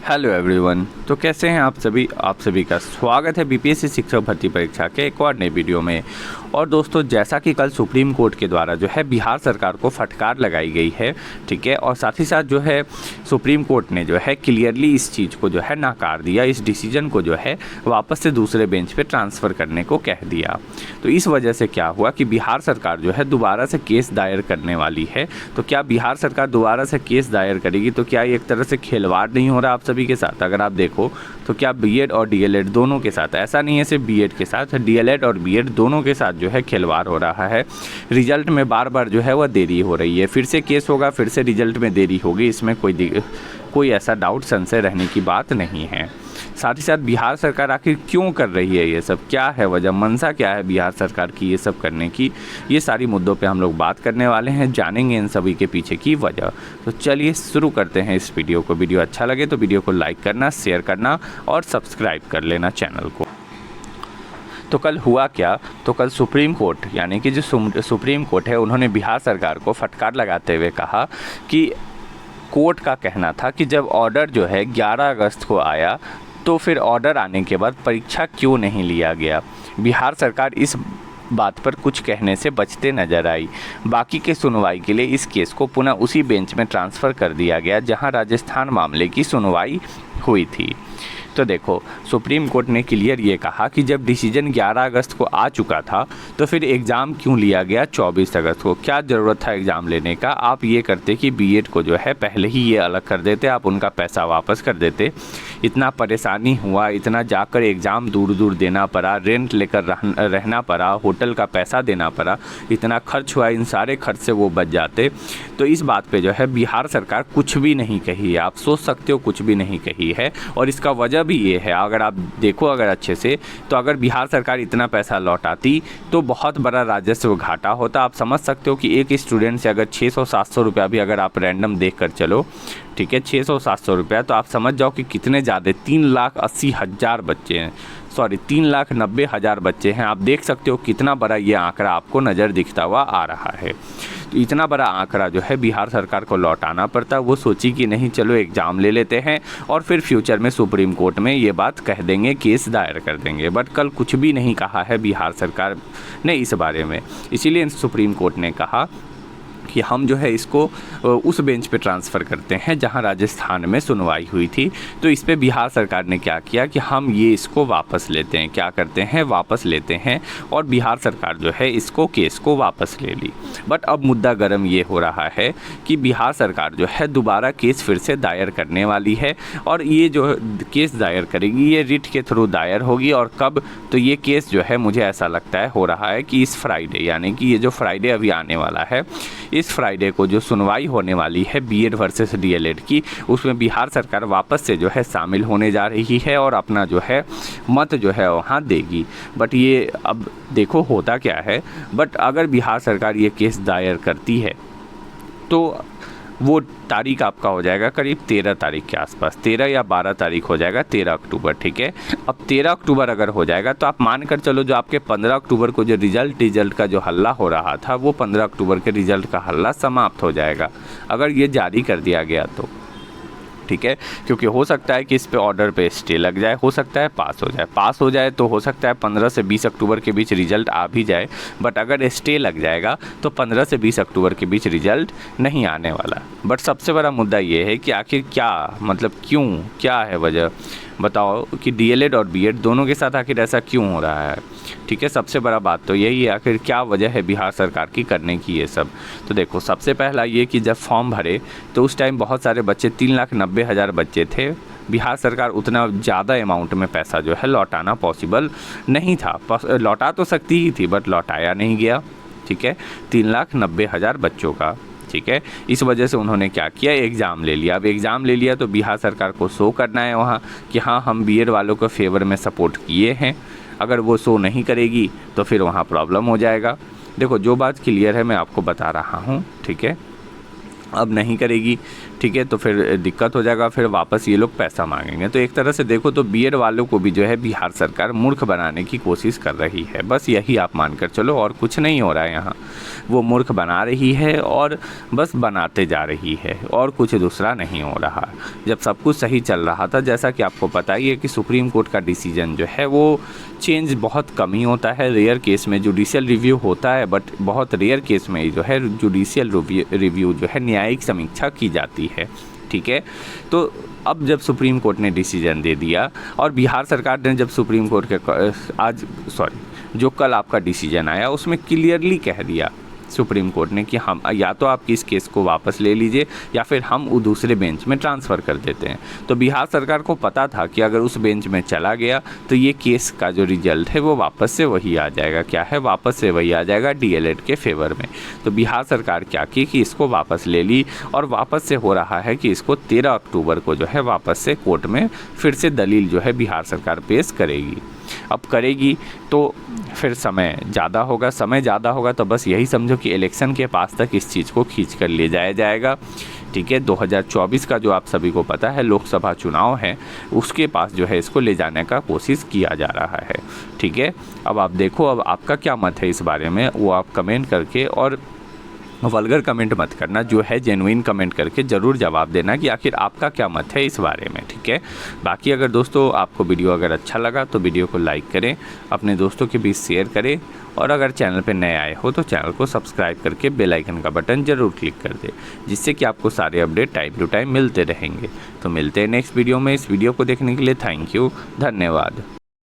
Hello everyone. तो कैसे हैं आप सभी का स्वागत है बीपीएससी शिक्षक भर्ती परीक्षा के एक और नए वीडियो में। और दोस्तों, जैसा कि कल सुप्रीम कोर्ट के द्वारा जो है बिहार सरकार को फटकार लगाई गई है, ठीक है, और साथ ही साथ जो है सुप्रीम कोर्ट ने जो है क्लियरली इस चीज़ को जो है नकार दिया, इस डिसीजन को जो है वापस से दूसरे बेंच पे ट्रांसफ़र करने को कह दिया। तो इस वजह से क्या हुआ कि बिहार सरकार जो है दोबारा से केस दायर करने वाली है। तो क्या बिहार सरकार दोबारा से केस दायर करेगी? तो क्या एक तरह से खिलवाड़ नहीं हो रहा आप सभी के साथ? अगर आप देखो तो क्या बीएड और डीएलएड दोनों के साथ, ऐसा नहीं है सिर्फ बीएड के साथ, डीएलएड और बीएड दोनों के साथ जो है खिलवाड़ हो रहा है। रिजल्ट में बार बार जो है वह देरी हो रही है, फिर से केस होगा, फिर से रिजल्ट में देरी होगी, इसमें कोई ऐसा डाउट संशय रहने की बात नहीं है। साथ ही साथ बिहार सरकार आखिर क्यों कर रही है ये सब, क्या है वजह, मंशा क्या है बिहार सरकार की ये सब करने की, ये सारी मुद्दों पे हम लोग बात करने वाले हैं, जानेंगे इन सभी के पीछे की वजह। तो चलिए शुरू करते हैं इस वीडियो को। वीडियो अच्छा लगे तो वीडियो को लाइक करना, शेयर करना और सब्सक्राइब कर लेना चैनल को। तो कल हुआ क्या? तो कल सुप्रीम कोर्ट यानी कि जो सुप्रीम कोर्ट है, उन्होंने बिहार सरकार को फटकार लगाते हुए कहा कि कोर्ट का कहना था कि जब ऑर्डर जो है 11 अगस्त को आया तो फिर ऑर्डर आने के बाद परीक्षा क्यों नहीं लिया गया। बिहार सरकार इस बात पर कुछ कहने से बचते नजर आई। बाकी के सुनवाई के लिए इस केस को पुनः उसी बेंच में ट्रांसफ़र कर दिया गया जहां राजस्थान मामले की सुनवाई हुई थी। तो देखो, सुप्रीम कोर्ट ने क्लियर ये कहा कि जब डिसीजन 11 अगस्त को आ चुका था तो फिर एग्ज़ाम क्यों लिया गया 24 अगस्त को? क्या ज़रूरत था एग्ज़ाम लेने का? आप ये करते कि बीएड को जो है पहले ही ये अलग कर देते, आप उनका पैसा वापस कर देते। इतना परेशानी हुआ, इतना जाकर एग्ज़ाम दूर दूर देना पड़ा, रेंट लेकर रहना पड़ा, होटल का पैसा देना पड़ा, इतना खर्च हुआ, इन सारे खर्च से वो बच जाते। तो इस बात पे जो है बिहार सरकार कुछ भी नहीं कही है। आप सोच सकते हो कुछ भी नहीं कही है। और इसका वजह भी ये है, अगर आप देखो अगर अच्छे से, तो अगर बिहार सरकार इतना पैसा लौटाती तो बहुत बड़ा राजस्व घाटा होता। आप समझ सकते हो कि एक स्टूडेंट से अगर 600-700 रुपया भी अगर आप रैंडम देख कर चलो, ठीक है, 600-700 रुपया, तो आप समझ जाओ कि कितने ज़्यादा 3,80,000 बच्चे हैं, 3,90,000 बच्चे हैं। आप देख सकते हो कितना बड़ा ये आंकड़ा आपको नज़र दिखता हुआ आ रहा है। तो इतना बड़ा आंकड़ा जो है बिहार सरकार को लौटाना पड़ता। वो सोची कि नहीं, चलो एग्ज़ाम ले लेते हैं और फिर फ्यूचर में सुप्रीम कोर्ट में ये बात कह देंगे, केस दायर कर देंगे। बट कल कुछ भी नहीं कहा है बिहार सरकार ने इस बारे में। इसीलिए सुप्रीम कोर्ट ने कहा कि हम जो है इसको उस बेंच पे ट्रांसफ़र करते हैं जहां राजस्थान में सुनवाई हुई थी। तो इस पे बिहार सरकार ने क्या किया कि हम ये इसको वापस लेते हैं, क्या करते हैं, वापस लेते हैं। और बिहार सरकार जो है इसको केस को वापस ले ली। बट अब मुद्दा गर्म ये हो रहा है कि बिहार सरकार जो है दोबारा केस फिर से दायर करने वाली है। और ये जो केस दायर करेगी ये रिट के थ्रू दायर होगी। और कब? तो ये केस जो है मुझे ऐसा लगता है हो रहा है कि इस फ्राइडे, यानी कि ये जो फ्राइडे अभी आने वाला है, इस फ्राइडे को जो सुनवाई होने वाली है बीएड वर्सेस डीएलएड की, उसमें बिहार सरकार वापस से जो है शामिल होने जा रही है और अपना जो है मत जो है वहाँ देगी। बट ये अब देखो होता क्या है। बट अगर बिहार सरकार ये केस दायर करती है तो वो तारीख आपका हो जाएगा करीब 13 तारीख के आसपास, 13 या 12 तारीख हो जाएगा, 13 अक्टूबर, ठीक है। अब 13 अक्टूबर अगर हो जाएगा तो आप मान कर चलो जो आपके 15 अक्टूबर को जो रिजल्ट का जो हल्ला हो रहा था, वो 15 अक्टूबर के रिजल्ट का हल्ला समाप्त हो जाएगा अगर ये जारी कर दिया गया तो, ठीक है। क्योंकि हो सकता है कि इस पे ऑर्डर पे स्टे लग जाए, हो सकता है पास हो जाए तो हो सकता है 15 से 20 अक्टूबर के बीच रिजल्ट आ भी जाए। बट अगर स्टे लग जाएगा तो 15 से 20 अक्टूबर के बीच रिजल्ट नहीं आने वाला। बट सबसे बड़ा मुद्दा ये है कि आखिर क्या, मतलब क्यों, क्या है वजह, बताओ कि डीएलएड और बीएड दोनों के साथ आखिर ऐसा क्यों हो रहा है, ठीक है। सबसे बड़ा बात तो यही है, आखिर क्या वजह है बिहार सरकार की करने की ये सब। तो देखो, सबसे पहला ये कि जब फॉर्म भरे तो उस टाइम बहुत सारे बच्चे, 3,90,000 बच्चे थे। बिहार सरकार उतना ज़्यादा अमाउंट में पैसा जो है लौटाना पॉसिबल नहीं था। लौटा तो सकती ही थी बट लौटाया नहीं गया, ठीक है, 3,90,000 बच्चों का, ठीक है। इस वजह से उन्होंने क्या किया, एग्ज़ाम ले लिया। अब एग्ज़ाम ले लिया तो बिहार सरकार को शो करना है वहाँ कि हाँ, हम बीएड वालों को फेवर में सपोर्ट किए हैं। अगर वो शो नहीं करेगी तो फिर वहाँ प्रॉब्लम हो जाएगा। देखो, जो बात क्लियर है मैं आपको बता रहा हूँ, ठीक है। अब नहीं करेगी, ठीक है, तो फिर दिक्कत हो जाएगा, फिर वापस ये लोग पैसा मांगेंगे। तो एक तरह से देखो तो बीएड वालों को भी जो है बिहार सरकार मूर्ख बनाने की कोशिश कर रही है, बस यही आप मानकर चलो, और कुछ नहीं हो रहा है यहाँ। वो मूर्ख बना रही है और बस बनाते जा रही है, और कुछ दूसरा नहीं हो रहा। जब सब कुछ सही चल रहा था, जैसा कि आपको पता ही है कि सुप्रीम कोर्ट का डिसीजन जो है वो चेंज बहुत कम ही होता है। रेयर केस में जुडिशियल रिव्यू होता है, बट बहुत रेयर केस में जो है जुडिशियल रिव्यू जो है न्यायिक समीक्षा की जाती है, ठीक है। तो अब जब सुप्रीम कोर्ट ने डिसीजन दे दिया, और बिहार सरकार ने जब सुप्रीम कोर्ट के जो कल आपका डिसीजन आया उसमें क्लियरली कह दिया सुप्रीम कोर्ट ने कि हम या तो आप इस केस को वापस ले लीजिए या फिर हम वो दूसरे बेंच में ट्रांसफ़र कर देते हैं। तो बिहार सरकार को पता था कि अगर उस बेंच में चला गया तो ये केस का जो रिजल्ट है वो वापस से वही आ जाएगा, क्या है, वापस से वही आ जाएगा डीएलएड के फेवर में। तो बिहार सरकार क्या की कि इसको वापस ले ली, और वापस से हो रहा है कि इसको 13 अक्टूबर को जो है वापस से कोर्ट में फिर से दलील जो है बिहार सरकार पेश करेगी। अब करेगी तो फिर समय ज़्यादा होगा तो बस यही समझो कि इलेक्शन के पास तक इस चीज़ को खींच कर ले जाया जाएगा, ठीक है। 2024 का जो आप सभी को पता है लोकसभा चुनाव है, उसके पास जो है इसको ले जाने का कोशिश किया जा रहा है, ठीक है। अब आप देखो, अब आपका क्या मत है इस बारे में, वो आप कमेंट करके, और वल्गर कमेंट मत करना, जो है जेन्युइन कमेंट करके ज़रूर जवाब देना कि आखिर आपका क्या मत है इस बारे में, ठीक है। बाकी अगर दोस्तों आपको वीडियो अगर अच्छा लगा तो वीडियो को लाइक करें, अपने दोस्तों के बीच शेयर करें, और अगर चैनल पर नए आए हो तो चैनल को सब्सक्राइब करके बेल आइकन का बटन ज़रूर क्लिक कर दें, जिससे कि आपको सारे अपडेट टाइम टू टाइम मिलते रहेंगे। तो मिलते हैं नेक्स्ट वीडियो में। इस वीडियो को देखने के लिए थैंक यू, धन्यवाद।